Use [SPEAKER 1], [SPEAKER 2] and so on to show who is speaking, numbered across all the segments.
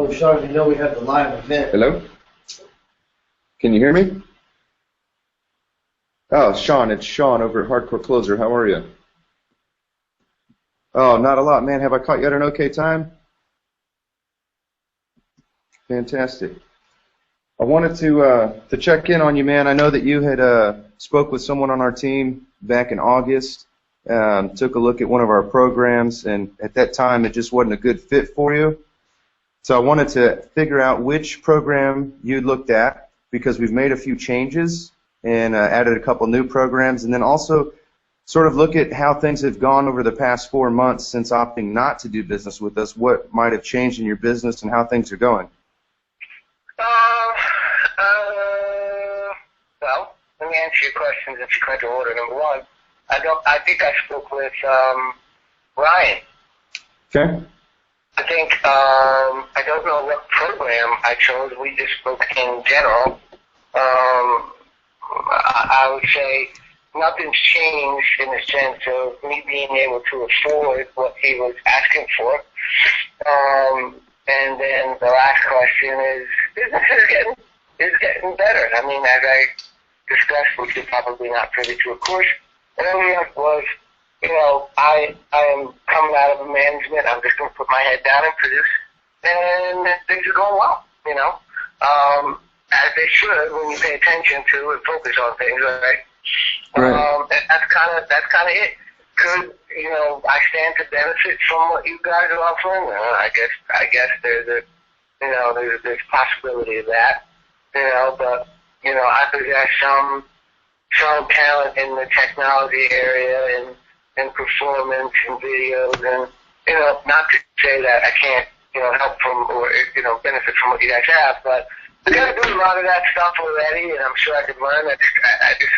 [SPEAKER 1] Oh, Sean, you know we have the live event.
[SPEAKER 2] Hello? Can you hear me? Oh, Sean, it's Sean over at Hardcore Closer. How are you? Oh, not a lot, man. Have I caught you at an okay time? Fantastic. I wanted to check in on you, man. I know that you had spoke with someone on our team back in August, took a look at one of our programs, and at that time it just wasn't a good fit for you. So I wanted to figure out which program you looked at, because we've made a few changes and added a couple new programs, and then also sort of look at how things have gone over the past 4 months since opting not to do business with us, what might have changed in your business and how things are going.
[SPEAKER 3] Well, let me answer your questions in sequential order. Number one, I think I spoke with Ryan.
[SPEAKER 2] Okay.
[SPEAKER 3] I think I don't know what program I chose. We just spoke in general. I would say nothing's changed in the sense of me being able to afford what he was asking for. And then the last question is, business is getting better. I mean, as I discussed, which you're probably not privy to, of course, earlier was, you know, I am coming out of management. I'm just going to put my head down and produce, and things are going well, you know, as they should when you pay attention to and focus on things, right?
[SPEAKER 2] Right.
[SPEAKER 3] That's kind of it. Could, you know, I stand to benefit from what you guys are offering? I guess there's possibility of that, you know, but, you know, I possess some talent in the technology area and performance and videos, and, you know, not to say that I can't, you know, help from or, you know, benefit from what you guys have, but I got to do a lot of that stuff already, and I'm sure I could learn. I just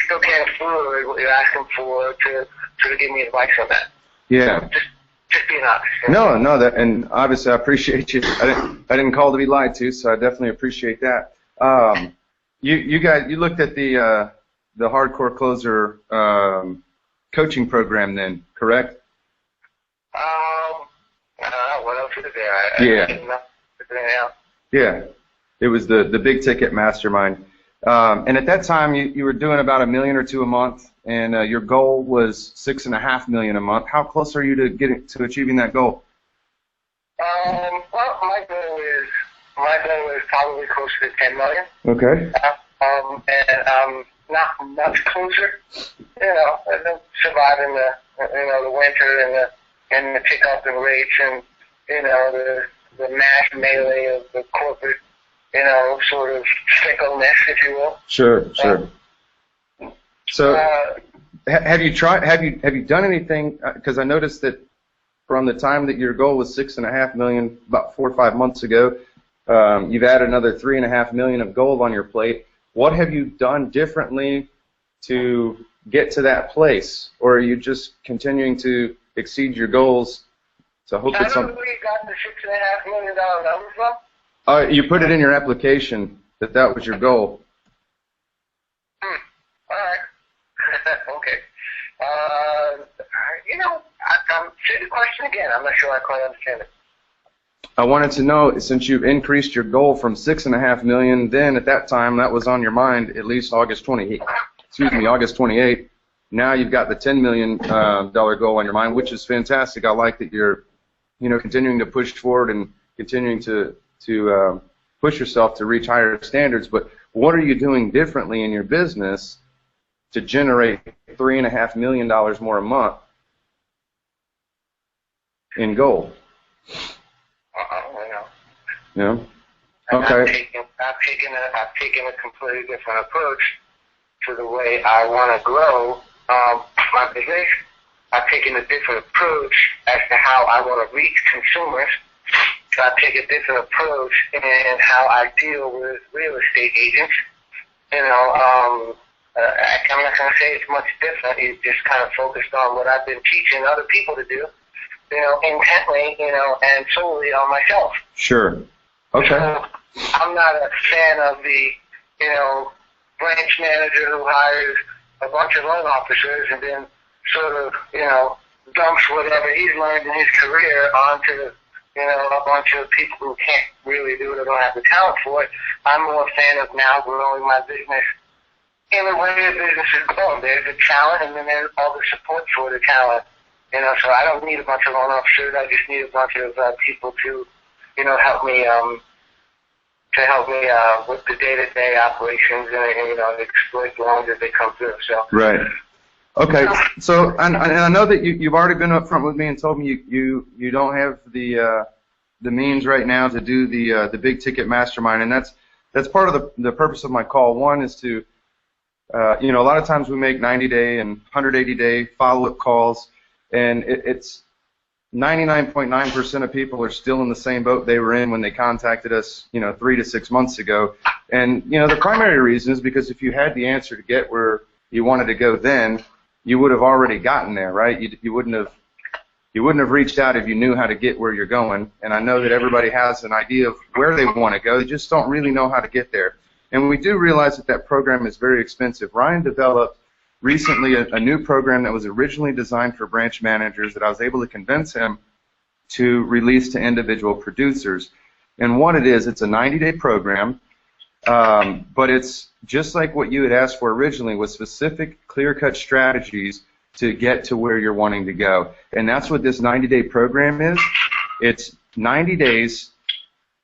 [SPEAKER 3] still can't afford what you're asking for to sort of give me advice on that.
[SPEAKER 2] Yeah.
[SPEAKER 3] Just being honest.
[SPEAKER 2] No, that, and obviously I appreciate you. I didn't call to be lied to, so I definitely appreciate that. You guys, you looked at the Hardcore Closer coaching program then, correct?
[SPEAKER 3] What else is there?
[SPEAKER 2] Yeah. It was the big ticket mastermind. And at that time, you were doing about $1 million or $2 million a month, and your goal was $6.5 million a month. How close are you to achieving that goal?
[SPEAKER 3] Well, my goal is probably closer to $10 million.
[SPEAKER 2] Okay.
[SPEAKER 3] And not much closer. You know, surviving the winter and the pickup in rates and, you know, the mass melee of the corporate, you know, sort of fickleness, if you will.
[SPEAKER 2] Sure. So, have you done anything? Because I noticed that from the time that your goal was $6.5 million, about 4 or 5 months ago, you've added another $3.5 million of goal on your plate. What have you done differently to get to that place, or are you just continuing to exceed your goals? So hope it's something.
[SPEAKER 3] Where you got the $6.5 million number from?
[SPEAKER 2] You put it in your application that was your goal.
[SPEAKER 3] All right. Okay. You know, say the question again. I'm not sure I quite understand it.
[SPEAKER 2] I wanted to know, since you've increased your goal from $6.5 million, then at that time that was on your mind at least August 28th. Now you've got the $10 million goal on your mind, which is fantastic. I like that you're, you know, continuing to push forward and continuing to push yourself to reach higher standards. But what are you doing differently in your business to generate $3.5 million more a month in goal? Yeah. Okay.
[SPEAKER 3] I've taken a completely different approach to the way I want to grow my business. I've taken a different approach as to how I want to reach consumers. I take a different approach in how I deal with real estate agents. You know, I'm not going to say it's much different. It's just kind of focused on what I've been teaching other people to do, you know, intently, you know, and solely on myself.
[SPEAKER 2] Sure. Okay.
[SPEAKER 3] So I'm not a fan of the, you know, branch manager who hires a bunch of loan officers and then sort of, you know, dumps whatever he's learned in his career onto a bunch of people who can't really do it or don't have the talent for it. I'm more a fan of now growing my business in the way the business is going. There's the talent, and then there's all the support for the talent. So I don't need a bunch of loan officers. I just need a bunch of people to, help me with the day-to-day operations and exploit loans as they come through. So
[SPEAKER 2] right. Okay. So and I know that you've already been upfront with me and told me you don't have the means right now to do the big ticket mastermind, and that's part of the purpose of my call. One is to a lot of times we make 90-day and 180-day follow-up calls, and it's 99.9% of people are still in the same boat they were in when they contacted us, 3 to 6 months ago. And, the primary reason is because if you had the answer to get where you wanted to go then, you would have already gotten there, right? You wouldn't have reached out if you knew how to get where you're going. And I know that everybody has an idea of where they want to go. They just don't really know how to get there. And we do realize that program is very expensive. Ryan developed recently a new program that was originally designed for branch managers that I was able to convince him to release to individual producers. And what it is, it's a 90-day program, but it's just like what you had asked for originally, with specific clear-cut strategies to get to where you're wanting to go. And that's what this 90-day program is. It's 90 days,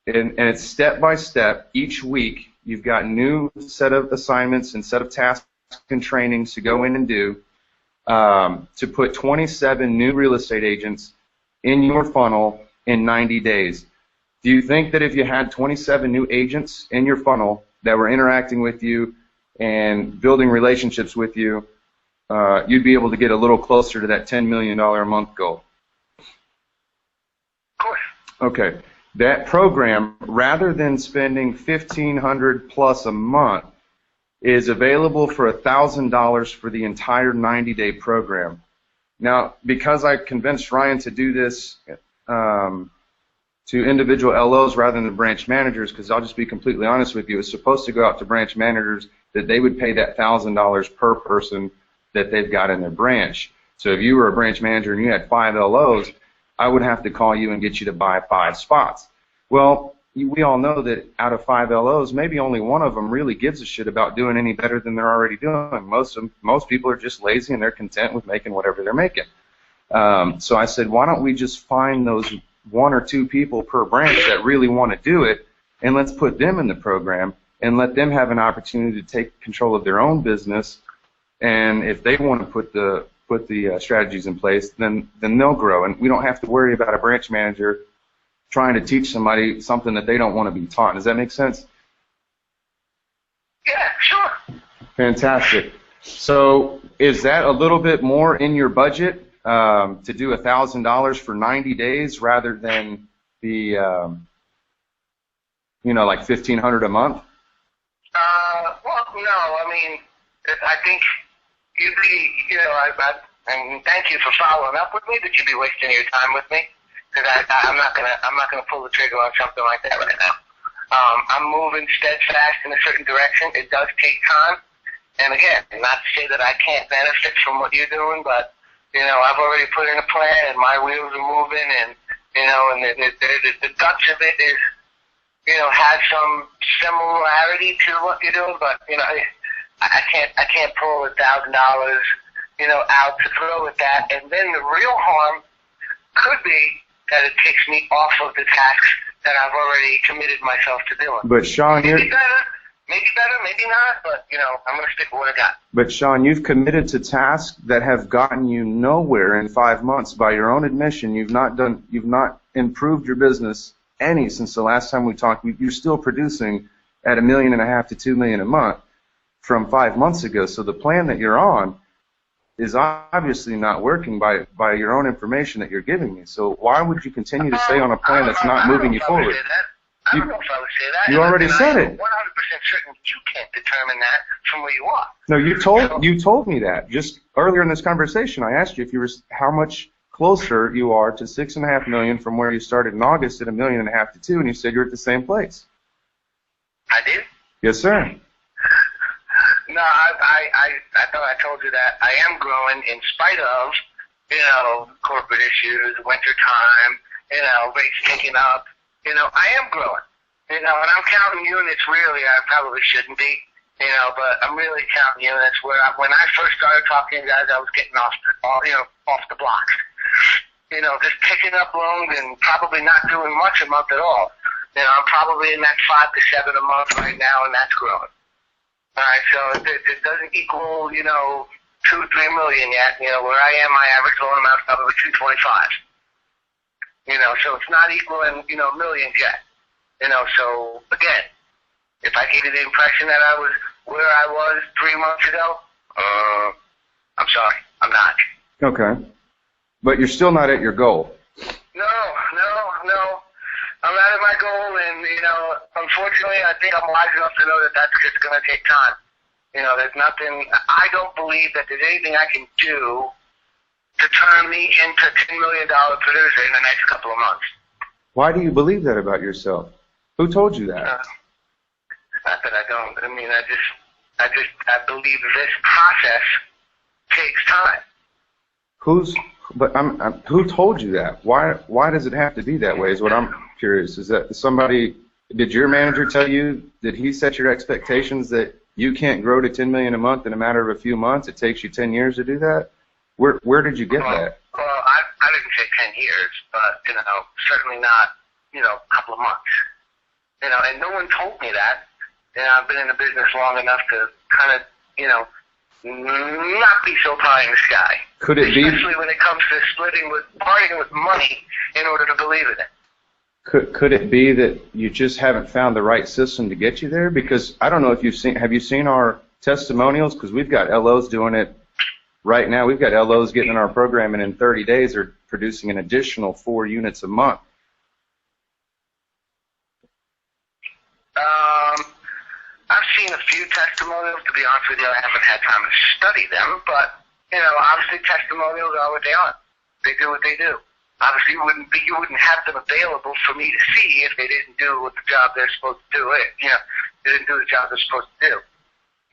[SPEAKER 2] and it's step-by-step. Each week, you've got new set of assignments and set of tasks and trainings to go in and do to put 27 new real estate agents in your funnel in 90 days. Do you think that if you had 27 new agents in your funnel that were interacting with you and building relationships with you, you'd be able to get a little closer to that $10 million a month goal?
[SPEAKER 3] Of course.
[SPEAKER 2] Okay. That program, rather than spending $1,500 plus a month, is available for $1,000 for the entire 90-day program. Now, because I convinced Ryan to do this to individual LOs rather than branch managers, because I'll just be completely honest with you, it's supposed to go out to branch managers that they would pay that $1,000 per person that they've got in their branch. So if you were a branch manager and you had 5 LOs, I would have to call you and get you to buy 5 spots. Well, we all know that out of 5 LOs, maybe only one of them really gives a shit about doing any better than they're already doing. Most people are just lazy and they're content with making whatever they're making. So I said, why don't we just find those 1 or 2 people per branch that really want to do it, and let's put them in the program and let them have an opportunity to take control of their own business. And if they want to put the strategies in place, then they'll grow, and we don't have to worry about a branch manager trying to teach somebody something that they don't want to be taught. Does that make sense?
[SPEAKER 3] Yeah, sure.
[SPEAKER 2] Fantastic. So is that a little bit more in your budget to do $1,000 for 90 days rather than the like $1,500 a month?
[SPEAKER 3] Well, no. I mean, I think you'd be, and thank you for following up with me, but you'd be wasting your time with me. Because I'm not gonna pull the trigger on something like that right now. I'm moving steadfast in a certain direction. It does take time, and again, not to say that I can't benefit from what you're doing, but I've already put in a plan, and my wheels are moving, and and the guts of it is has some similarity to what you're doing, but I can't pull $1,000 out to throw at that, and then the real harm could be that it takes me off of the tasks that I've already committed myself to doing.
[SPEAKER 2] But Sean,
[SPEAKER 3] maybe better, maybe not, but I'm going to stick with what I got.
[SPEAKER 2] But Sean, you've committed to tasks that have gotten you nowhere in 5 months. By your own admission, you've not improved your business any since the last time we talked. You're still producing at $1.5 million to $2 million a month from 5 months ago. So the plan that you're on is obviously not working by your own information that you're giving me. So why would you continue to stay on a plan that's not moving you forward?
[SPEAKER 3] I don't know if I would say that.
[SPEAKER 2] You already said it.
[SPEAKER 3] I'm 100% certain you can't determine that from where you are.
[SPEAKER 2] No, you told me that just earlier in this conversation. I asked you if you were how much closer you are to $6.5 million from where you started in August at $1.5 million to $2 million, and you said you're at the same place.
[SPEAKER 3] I did?
[SPEAKER 2] Yes, sir.
[SPEAKER 3] No, I thought I told you that I am growing in spite of, corporate issues, winter time, rates picking up. I am growing. And I'm counting units. Really, I probably shouldn't be. But I'm really counting units. When I first started talking to guys, I was getting off the blocks. Just picking up loans and probably not doing much a month at all. I'm probably in that 5 to 7 a month right now, and that's growing. All right, so it doesn't equal, 2, 3 million yet. Where I am, my average loan amount is probably 225. So it's not equaling, millions yet. So again, if I gave you the impression that I was where I was 3 months ago, I'm sorry, I'm not.
[SPEAKER 2] Okay. But you're still not at your goal.
[SPEAKER 3] No. I'm not at my goal, and, unfortunately, I think I'm wise enough to know that that's just going to take time. There's nothing, I don't believe that there's anything I can do to turn me into a $10 million producer in the next couple of months.
[SPEAKER 2] Why do you believe that about yourself? Who told you that?
[SPEAKER 3] Not that I don't. I mean, I believe this process takes time.
[SPEAKER 2] Who told you that? Why does it have to be that way is what I'm curious. Is that did your manager tell you, did he set your expectations that you can't grow to $10 million a month in a matter of a few months? It takes you 10 years to do that? Where did you get that?
[SPEAKER 3] Well, I didn't say 10 years, but, certainly not, a couple of months. And no one told me that. I've been in the business long enough to kind of, not be so pie in the sky.
[SPEAKER 2] Could it be?
[SPEAKER 3] Especially when it comes to parting with money in order to believe in it.
[SPEAKER 2] Could it be that you just haven't found the right system to get you there? Because I don't know if have you seen our testimonials? Because we've got LOs doing it right now. We've got LOs getting in our program, and in 30 days are producing an additional 4 units a month.
[SPEAKER 3] I've seen a few testimonials. To be honest with you, I haven't had time to study them, but, obviously testimonials are what they are. They do what they do. Obviously, you wouldn't have them available for me to see if they didn't do what the job they're supposed to do. They didn't do the job they're supposed to do.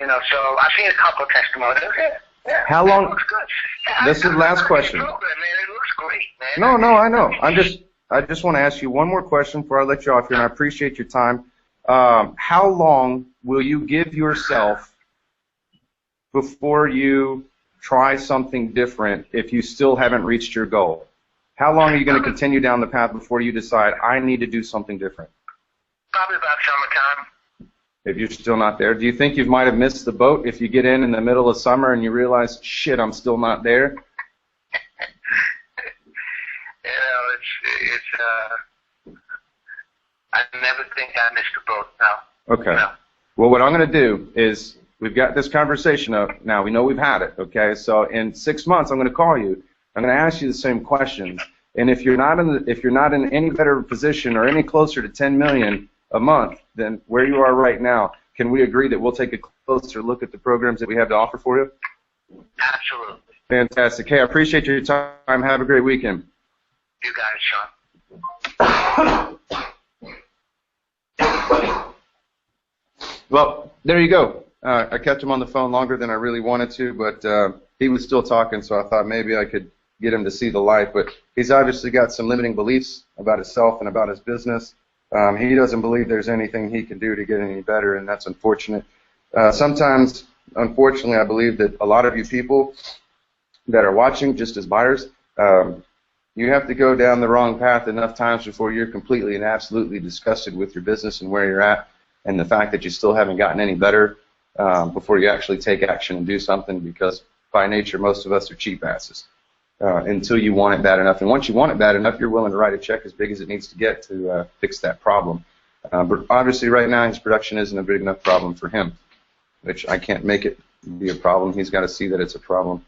[SPEAKER 3] So I've seen a couple of testimonials. Yeah.
[SPEAKER 2] How long?
[SPEAKER 3] It looks good. Yeah,
[SPEAKER 2] This is the last question.
[SPEAKER 3] Program, man. It looks great, man.
[SPEAKER 2] No, I know. I just want to ask you one more question before I let you off here, and I appreciate your time. How long will you give yourself before you try something different if you still haven't reached your goal? How long are you going to continue down the path before you decide, I need to do something different?
[SPEAKER 3] Probably about summertime.
[SPEAKER 2] If you're still not there, do you think you might have missed the boat if you get in the middle of summer and you realize, shit, I'm still not there?
[SPEAKER 3] I never think I missed the boat, no.
[SPEAKER 2] Okay.
[SPEAKER 3] No.
[SPEAKER 2] Well, what I'm going to do is we've got this conversation up now. We know we've had it, okay? So in 6 months, I'm going to call you. I'm going to ask you the same questions. And if you're not in any better position or any closer to 10 million a month than where you are right now, can we agree that we'll take a closer look at the programs that we have to offer for you?
[SPEAKER 3] Absolutely.
[SPEAKER 2] Fantastic. Hey, I appreciate your time. Have a great weekend.
[SPEAKER 3] You got it, Sean.
[SPEAKER 2] Well, there you go. I kept him on the phone longer than I really wanted to, but he was still talking, so I thought maybe I could get him to see the light. But he's obviously got some limiting beliefs about himself and about his business. He doesn't believe there's anything he can do to get any better, and that's unfortunate. Sometimes, unfortunately, I believe that a lot of you people that are watching, just as buyers, you have to go down the wrong path enough times before you're completely and absolutely disgusted with your business and where you're at, and the fact that you still haven't gotten any better before you actually take action and do something, because by nature most of us are cheap asses until you want it bad enough. And once you want it bad enough, you're willing to write a check as big as it needs to get to fix that problem. But obviously right now his production isn't a big enough problem for him, which I can't make it be a problem. He's got to see that it's a problem.